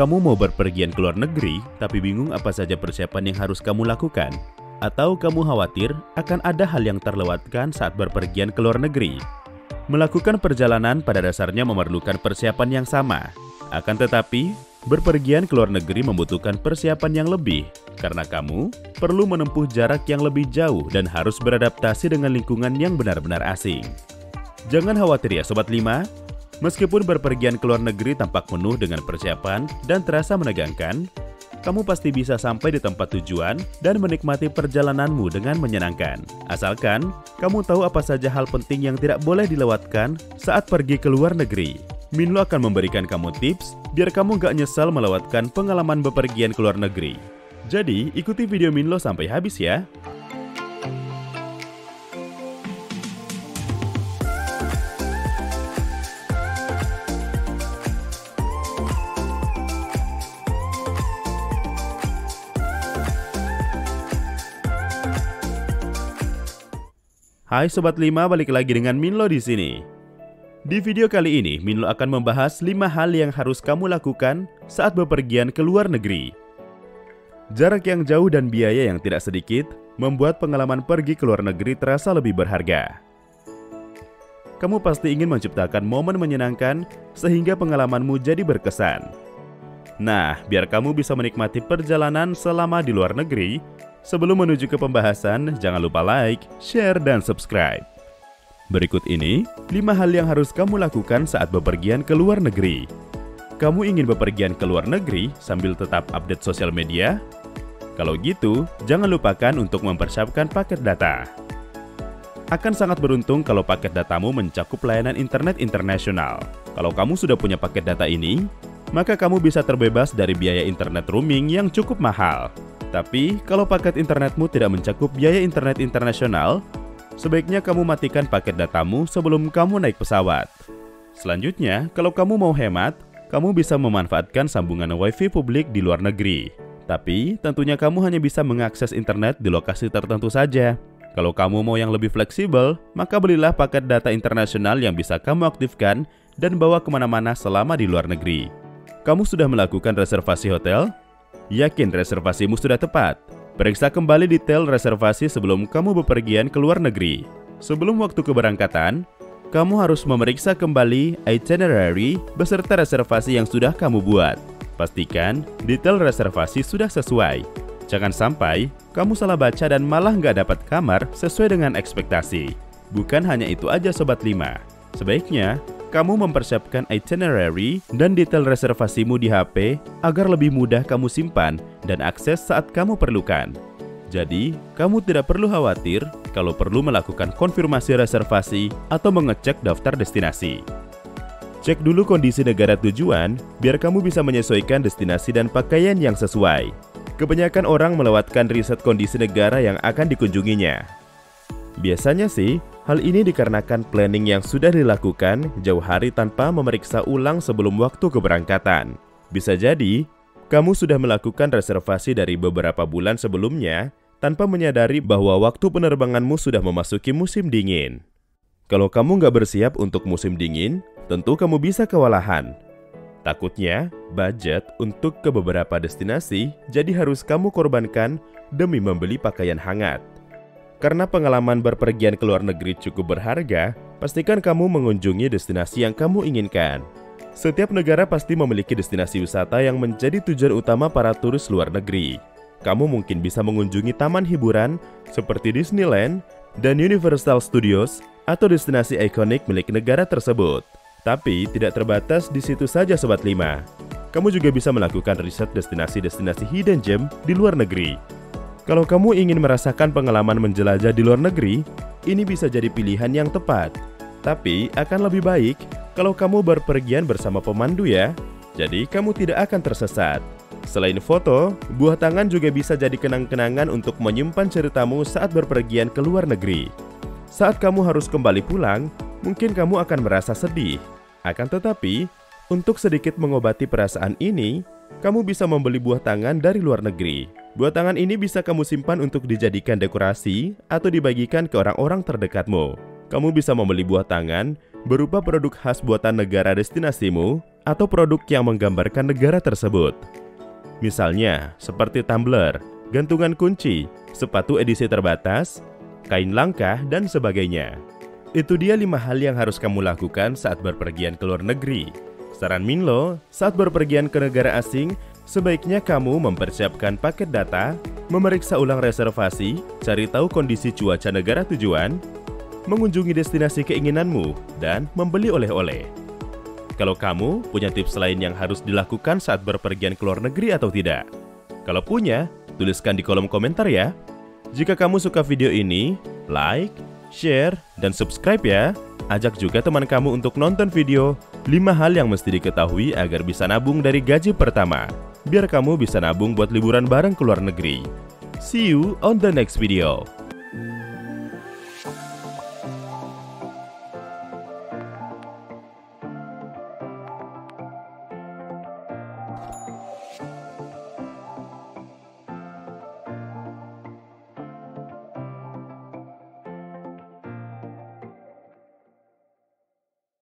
Kamu mau berpergian ke luar negeri, tapi bingung apa saja persiapan yang harus kamu lakukan? Atau kamu khawatir akan ada hal yang terlewatkan saat berpergian ke luar negeri? Melakukan perjalanan pada dasarnya memerlukan persiapan yang sama. Akan tetapi, berpergian ke luar negeri membutuhkan persiapan yang lebih, karena kamu perlu menempuh jarak yang lebih jauh dan harus beradaptasi dengan lingkungan yang benar-benar asing. Jangan khawatir ya Sobat 5, meskipun berpergian ke luar negeri tampak penuh dengan persiapan dan terasa menegangkan, kamu pasti bisa sampai di tempat tujuan dan menikmati perjalananmu dengan menyenangkan. Asalkan kamu tahu apa saja hal penting yang tidak boleh dilewatkan saat pergi ke luar negeri. Minlo akan memberikan kamu tips biar kamu gak nyesal melewatkan pengalaman bepergian ke luar negeri. Jadi, ikuti video Minlo sampai habis ya. Hai Sobat 5, balik lagi dengan Minlo di sini. Di video kali ini, Minlo akan membahas 5 hal yang harus kamu lakukan saat bepergian ke luar negeri. Jarak yang jauh dan biaya yang tidak sedikit membuat pengalaman pergi ke luar negeri terasa lebih berharga. Kamu pasti ingin menciptakan momen menyenangkan sehingga pengalamanmu jadi berkesan. Nah, biar kamu bisa menikmati perjalanan selama di luar negeri, sebelum menuju ke pembahasan, jangan lupa like, share, dan subscribe. Berikut ini 5 hal yang harus kamu lakukan saat bepergian ke luar negeri. Kamu ingin bepergian ke luar negeri sambil tetap update sosial media? Kalau gitu, jangan lupakan untuk mempersiapkan paket data. Akan sangat beruntung kalau paket datamu mencakup layanan internet internasional. Kalau kamu sudah punya paket data ini, maka kamu bisa terbebas dari biaya internet roaming yang cukup mahal. Tapi, kalau paket internetmu tidak mencakup biaya internet internasional, sebaiknya kamu matikan paket datamu sebelum kamu naik pesawat. Selanjutnya, kalau kamu mau hemat, kamu bisa memanfaatkan sambungan WiFi publik di luar negeri. Tapi, tentunya kamu hanya bisa mengakses internet di lokasi tertentu saja. Kalau kamu mau yang lebih fleksibel, maka belilah paket data internasional yang bisa kamu aktifkan dan bawa kemana-mana selama di luar negeri. Kamu sudah melakukan reservasi hotel? Yakin reservasimu sudah tepat? Periksa kembali detail reservasi sebelum kamu bepergian ke luar negeri. Sebelum waktu keberangkatan, kamu harus memeriksa kembali itinerary beserta reservasi yang sudah kamu buat. Pastikan detail reservasi sudah sesuai. Jangan sampai kamu salah baca dan malah nggak dapat kamar sesuai dengan ekspektasi. Bukan hanya itu aja Sobat 5. Sebaiknya kamu mempersiapkan itinerary dan detail reservasimu di HP agar lebih mudah kamu simpan dan akses saat kamu perlukan. Jadi, kamu tidak perlu khawatir kalau perlu melakukan konfirmasi reservasi atau mengecek daftar destinasi. Cek dulu kondisi negara tujuan biar kamu bisa menyesuaikan destinasi dan pakaian yang sesuai. Kebanyakan orang melewatkan riset kondisi negara yang akan dikunjunginya. Biasanya sih, hal ini dikarenakan planning yang sudah dilakukan jauh hari tanpa memeriksa ulang sebelum waktu keberangkatan. Bisa jadi, kamu sudah melakukan reservasi dari beberapa bulan sebelumnya tanpa menyadari bahwa waktu penerbanganmu sudah memasuki musim dingin. Kalau kamu nggak bersiap untuk musim dingin, tentu kamu bisa kewalahan. Takutnya, budget untuk ke beberapa destinasi jadi harus kamu korbankan demi membeli pakaian hangat. Karena pengalaman berpergian ke luar negeri cukup berharga, pastikan kamu mengunjungi destinasi yang kamu inginkan. Setiap negara pasti memiliki destinasi wisata yang menjadi tujuan utama para turis luar negeri. Kamu mungkin bisa mengunjungi taman hiburan seperti Disneyland dan Universal Studios atau destinasi ikonik milik negara tersebut. Tapi tidak terbatas di situ saja Sobat 5. Kamu juga bisa melakukan riset destinasi-destinasi hidden gem di luar negeri. Kalau kamu ingin merasakan pengalaman menjelajah di luar negeri, ini bisa jadi pilihan yang tepat. Tapi akan lebih baik kalau kamu berpergian bersama pemandu ya. Jadi kamu tidak akan tersesat. Selain foto, buah tangan juga bisa jadi kenang-kenangan untuk menyimpan ceritamu saat berpergian ke luar negeri. Saat kamu harus kembali pulang, mungkin kamu akan merasa sedih. Akan tetapi, untuk sedikit mengobati perasaan ini, kamu bisa membeli buah tangan dari luar negeri. Buah tangan ini bisa kamu simpan untuk dijadikan dekorasi atau dibagikan ke orang-orang terdekatmu. Kamu bisa membeli buah tangan berupa produk khas buatan negara destinasimu atau produk yang menggambarkan negara tersebut. Misalnya, seperti tumbler, gantungan kunci, sepatu edisi terbatas, kain langka, dan sebagainya. Itu dia 5 hal yang harus kamu lakukan saat berpergian ke luar negeri. Saran Minlo, saat berpergian ke negara asing, sebaiknya kamu mempersiapkan paket data, memeriksa ulang reservasi, cari tahu kondisi cuaca negara tujuan, mengunjungi destinasi keinginanmu, dan membeli oleh-oleh. Kalau kamu punya tips lain yang harus dilakukan saat berpergian ke luar negeri atau tidak? Kalau punya, tuliskan di kolom komentar ya. Jika kamu suka video ini, like, share, dan subscribe ya. Ajak juga teman kamu untuk nonton video 5 hal yang mesti diketahui agar bisa nabung dari gaji pertama. Biar kamu bisa nabung buat liburan bareng ke luar negeri. See you on the next video.